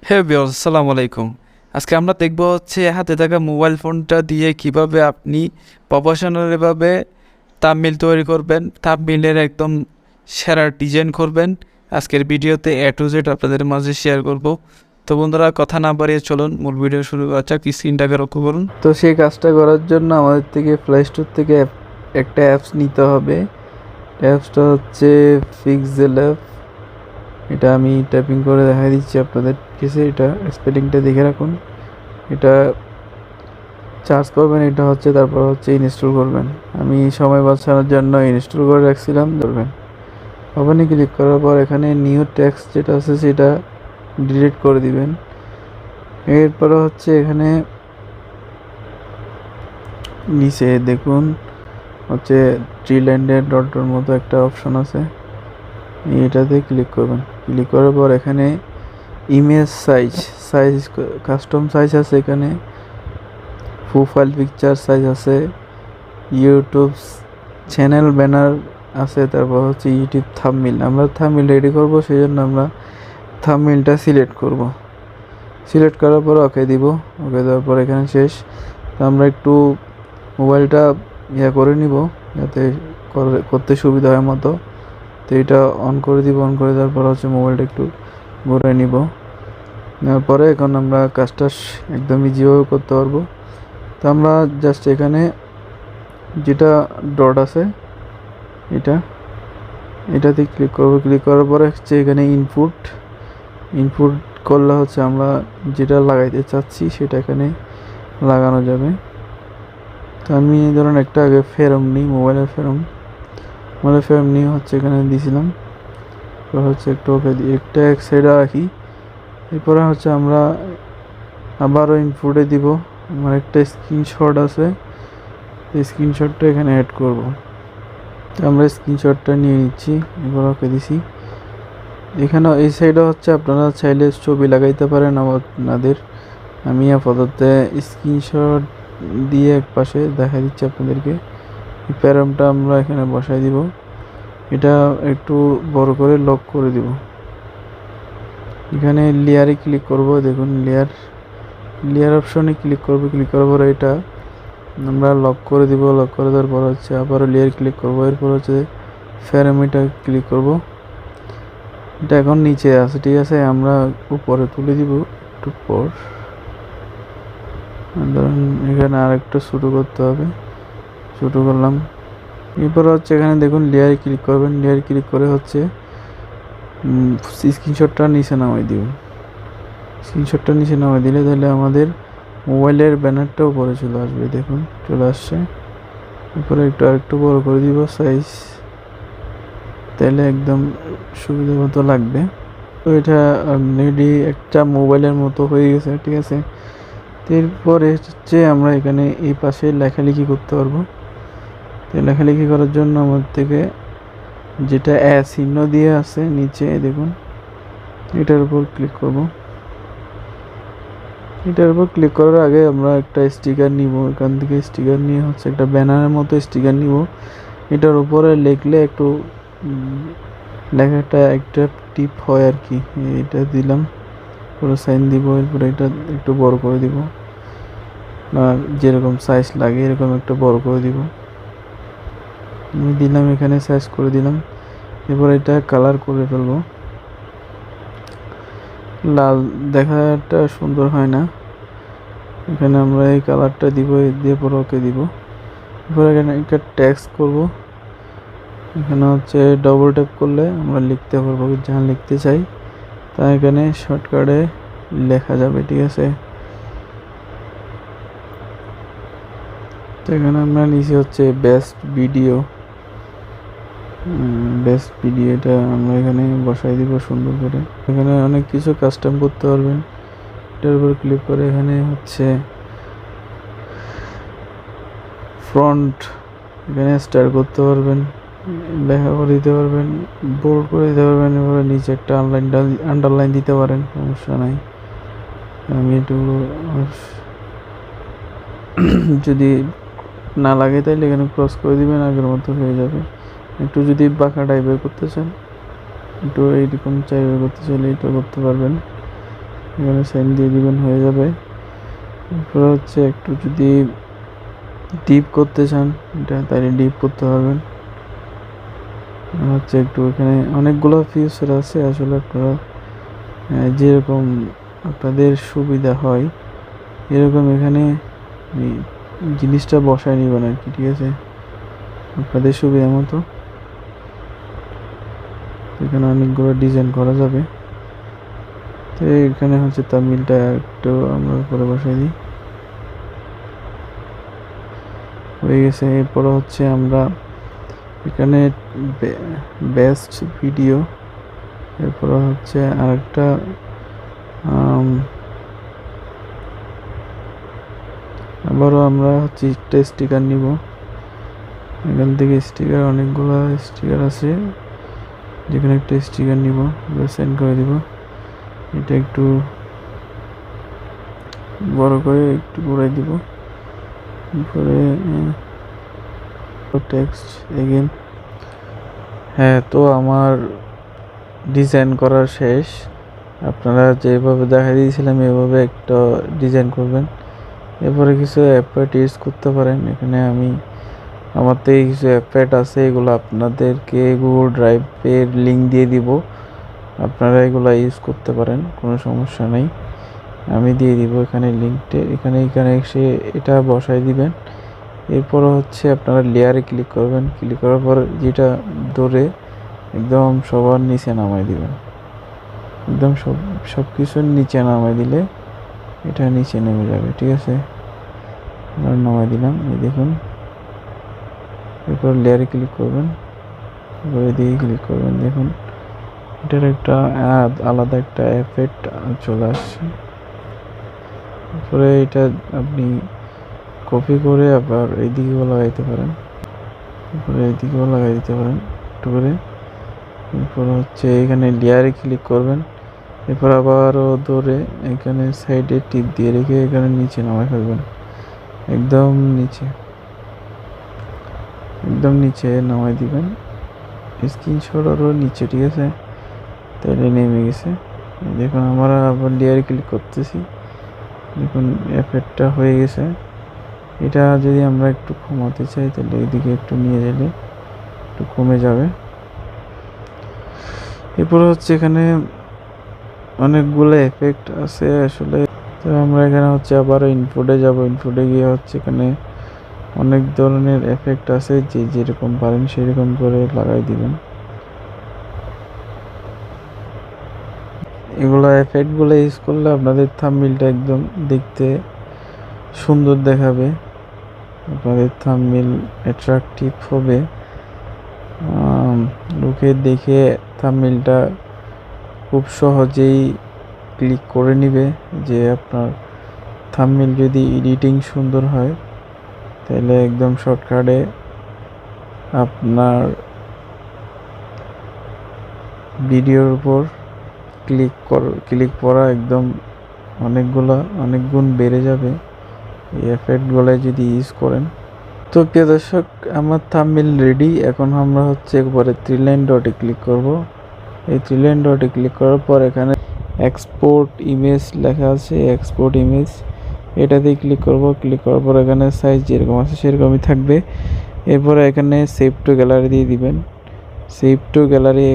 হ্যাঁ ভিউয়ার্স, আসসালামু আলাইকুম। আজকে আমরা দেখব হচ্ছে হাতে থাকা মোবাইল ফোনটা দিয়ে কিভাবে আপনি প্রফেশনালিভাবে থাম্বনেইল তৈরি করবেন, থাম্বনেইলের একদম সেরা ডিজাইন করবেন। আজকের ভিডিওতে এ টু জেড আপনাদের মাঝে শেয়ার করব। তো বন্ধুরা, কথা না বাড়িয়ে চলুন মূল ভিডিও শুরু করা যাক। স্ক্রিনটাকে লক্ষ্য করুন। তো সেই কাজটা করার জন্য আমাদের থেকে প্লে স্টোর থেকে একটা অ্যাপস নিতে হবে। অ্যাপসটা হচ্ছে পিক্সেল অ্যাপ। এটা আমি টাইপিং করে দেখা দিচ্ছি আপনাদের কাছে। এটা স্পেলিংটা দেখে রাখুন। এটা চার্জ করবেন, এটা হচ্ছে, তারপর হচ্ছে ইনস্টল করবেন। আমি সময় বাঁচানোর জন্য ইনস্টল করে রাখছিলাম। ধরবেন ওখানে ক্লিক করার পর এখানে নিউ টেক্সট যেটা আছে সেটা ডিলিট করে দিবেন। এরপরে হচ্ছে এখানে নিচে দেখুন হচ্ছে থ্রি লাইনের ডটের মতো একটা অপশন আছে, এটাতে ক্লিক করবেন। ক্লিক করার পর এখানে ইমেজ সাইজ কাস্টম সাইজ আছে, এখানে প্রোফাইল পিকচার সাইজ আছে, ইউটিউব চ্যানেল ব্যানার আছে, তারপর হচ্ছে ইউটিউব থাম্বনেইল। আমরা থাম্বনেইল রেডি করব, সেই জন্য আমরা থাম্বনেইলটা সিলেক্ট করব। সিলেক্ট করার পর ওকে দিব। ওকে দেওয়ার পর এখানে শেষ। তো আমরা একটু মোবাইলটা করে নিব যাতে করতে সুবিধা হয় মতো। তো এটা অন করে দিব। অন করে দেওয়ার পর হচ্ছে মোবাইলটা একটু ঘুরে নিব। নেওয়ার পরে এখন আমরা কাজটা একদম ইজিভাবে করতে পারবো। তো আমরা জাস্ট এখানে যেটা ডট আছে এটাতে ক্লিক করব। ক্লিক করার পরে হচ্ছে এখানে ইনপুট করলে হচ্ছে আমরা যেটা লাগাইতে চাচ্ছি সেটা এখানে লাগানো যাবে। তো আমি ধরুন একটা আগে ফেরম নিই, মোবাইলের ফেরম নিয়ে হচ্ছে এখানে দিয়েছিলাম। তো হচ্ছে একটু ওকে দিই, একটা এক সাইডে রাখি। এরপরে হচ্ছে আমরা আবারও ইনপুটে দিব। আমার একটা স্ক্রিনশট আছে, এই স্ক্রিনশটটা এখানে অ্যাড করব। তো আমরা স্ক্রিনশটটা নিয়ে নিচ্ছি, এবার ওকে দিছি। এখানে এই সাইডে হচ্ছে আপনারা চাইলে ছবি লাগাইতে পারেন আপনাদের। আমি আপাতত স্ক্রিনশট দিয়ে এক পাশে দেখা দিচ্ছি আপনাদেরকে। এই প্যারামটা আমরা এখানে বসাই দিব। এটা একটু বড় করে লক করে দিব। এখানে লেয়ারে ক্লিক করব। দেখুন লেয়ার অপশনে ক্লিক করব। ক্লিক করার পর এটা আমরা লক করে দিব। লক করে দেওয়ার পর হচ্ছে আবারও লেয়ার ক্লিক করব। এরপর হচ্ছে ফ্রেমটা ক্লিক করব। এটা এখন নিচে আছে, ঠিক আছে। আমরা উপরে তুলে দিব একটু পর। ধরুন এখানে আর একটু ছোটো করতে হবে, ছোটো করলাম। এরপর হচ্ছে এখানে দেখুন লেয়ারে ক্লিক করবেন। লেয়ার ক্লিক করে হচ্ছে স্ক্রিনশটটা নিচে নামাই দিব। স্ক্রিনশটটা নিচে নামাই দিলে তাহলে আমাদের মোবাইলের ব্যানারটা উপরে চলে আসবে। দেখুন চলে আসছে। এরপরে আরেকটু বড় করে দিব সাইজ, তাহলে একদম সুবিধা মতো লাগবে। তো এটা অলরেডি একটা মোবাইলের মতো হয়ে গেছে, ঠিক আছে। এরপরে হচ্ছে আমরা এখানে এই পাশে লেখালেখি করতে পারবো। তো লেখালেখি করার জন্য আমাদের থেকে যেটা চিহ্ন দিয়ে আছে নিচে দেখুন, এটার উপর ক্লিক করব। এটার উপর ক্লিক করার আগে আমরা একটা স্টিকার নিব। এখান থেকে স্টিকার নিয়ে হচ্ছে একটা ব্যানারের মতো স্টিকার নিব। এটার উপরে লিখলে একটু লেখাটা একটা টিপ হয় আর কি। এটা দিলাম, পুরো সাইন দিব। এরপরে এটা একটু বড় করে দিব, যেরকম সাইজ লাগে এরকম একটু বড় করে দিব। আমি দিলাম, এখানে সাইজ করে দিলাম। এরপর এটা কালার করে ফেলবো। লাল দেখাটা সুন্দর হয় না, এখানে আমরা এই কালারটা দিব, দিয়ে পরে ওকে দিব। এরপর এখানে একটা টেক্সট করব। এখানে হচ্ছে ডবল ট্যাপ করলে আমরা লিখতে পারবো, যা লিখতে চাই তা এখানে শর্টকাটে লেখা যাবে, ঠিক আছে। তো এখানে আমরা নিচে হচ্ছে বেস্ট ভিডিও, এটা আমরা এখানে বসাই দিব সুন্দর করে। এখানে অনেক কিছু কাস্টম করতে পারবেন। এটার উপর ক্লিক করে এখানে হচ্ছে ফ্রন্ট এখানে স্টার করতে পারবেন, লেখা করে দিতে পারবেন, বোল্ড করে দিতে পারবেন। এবারে নিচে একটা আন্ডারলাইন দিতে পারেন, সমস্যা নাই। আমি এটুকু যদি না লাগে তাহলে এখানে ক্রস করে দিবেন, আগের মতো হয়ে যাবে। একটু যদি বাঁকা টাইপের করতে চান, একটু এইরকম চাইবে করতে চাইলে এটা করতে পারবেন। এখানে সেন্ড দিয়ে দিবেন, হয়ে যাবে। এরপরে হচ্ছে একটু যদি ডিপ করতে চান এটা তাহলে ডিপ করতে পারবেন। হচ্ছে একটু এখানে অনেকগুলো ফিচার আছে, আসলে আপনারা যেরকম আপনাদের সুবিধা হয় এরকম এখানে জিনিসটা বসায় নিবেন আর কি, ঠিক আছে, আপনাদের সুবিধা মতো। এখানে অনেকগুলো ডিজাইন করা যাবে। তো এখানে হচ্ছে তামিলটা একটু আমরা উপরে বসাই দিই, হয়ে গেছে। এরপরে হচ্ছে আমরা এখানে বেস্ট ভিডিও, এরপরে হচ্ছে আরেকটা আবারও আমরা হচ্ছে একটা স্টিকার নিব। এখান থেকে স্টিকার অনেকগুলো স্টিকার আছে, যেখানে একটা স্টিকার নিব, সেন্ড করে দিব। এটা একটু বড় করে একটু ঘুরাই দিব, তারপরে টেক্সট এগেন। হ্যাঁ, তো আমার ডিজাইন করা শেষ। আপনারা যেভাবে দেখা দিয়েছিলাম এভাবে একটা ডিজাইন করবেন। এরপরে কিছু অ্যাপেট ইউজ করতে পারেন। এখানে আমি আমার থেকে কিছু অ্যাপেট আছে, এগুলো আপনাদেরকে গুগল ড্রাইভের লিঙ্ক দিয়ে দিব, আপনারা এগুলো ইউজ করতে পারেন, কোনো সমস্যা নেই। আমি দিয়ে দিব এখানে লিঙ্কটা, এখানে এসে এটা বসাই দিবেন। এরপর হচ্ছে আপনারা লেয়ারে ক্লিক করবেন, ক্লিক করার পর যেটা ধরে একদম সবার নিচে নামাই দিবেন, একদম সব কিছুর নিচে নামাই দিলে এটা নিচে নেমে যাবে, ঠিক আছে। নামাই দিলাম, এই দেখুন। এরপর লেয়ারে ক্লিক করবেন, এরপর এদিকে ক্লিক করবেন, দেখুন এটার একটা আলাদা একটা এফেক্ট চলে আসছে। তারপরে এটা আপনি কপি করে আবার এইদিকেও লাগাইতে পারেন, তারপরে এইদিকেও লাগাই দিতে পারেন একটু করে। এরপর হচ্ছে এখানে লেয়ারে ক্লিক করবেন, এরপর আবারও ধরে এখানে সাইডে টিপ দিয়ে রেখে এখানে নিচে নামাই ফেলবেন, একদম নিচে নামাই দিবেন, স্ক্রিনশট আরও নিচে, ঠিক আছে। তাহলে নেমে গেছে। দেখুন আমরা আবার লেয়ারে ক্লিক করতেছি, দেখুন এফেক্টটা হয়ে গেছে। এটা যদি আমরা একটু কমাতে চাই তাহলে এইদিকে একটু নিয়ে গেলে একটু কমে যাবে। এরপর হচ্ছে এখানে অনেকগুলো এফেক্ট আছে আসলে। তো আমরা এখানে হচ্ছে আবার ইনপুটে যাব, ইনপুটে গিয়ে হচ্ছে এখানে অনেক ধরনের এফেক্ট আছে, যে যেরকম পারেন সেরকম করে লাগাই দিবেন। এগুলো এফেক্টগুলো ইউজ করলে আপনাদের থাম্বনেইলটা একদম দেখতে সুন্দর দেখাবে, আপনাদের থাম্বনেইল অ্যাট্রাকটিভ হবে, লোকে দেখে থাম্বনেইলটা খুব সহজেই ক্লিক করে নিবে। যে আপনার থাম্বনেইল যদি এডিটিং সুন্দর হয় তাহলে একদম শর্টকাটে আপনার ভিডিওর উপর ক্লিক করা একদম অনেক গুণ বেড়ে যাবে এই এফেক্টগুলো যদি ইউজ করেন। তো প্রিয় দর্শক, আমার থাম্বনেইল রেডি। এখন আমরা হচ্ছে একবারে থ্রি লাইন ডটে ক্লিক করব। এই থ্রি লাইন ডটে ক্লিক করার পর এখানে এক্সপোর্ট ইমেজ লেখা আছে, এক্সপোর্ট ইমেজ, এটাতে ক্লিক করব। ক্লিক করার পর এখানে সাইজ যেরকম আছে সেরকমই থাকবে। এরপরে এখানে সেভ টু গ্যালারি দিয়ে দিবেন। Save two gallery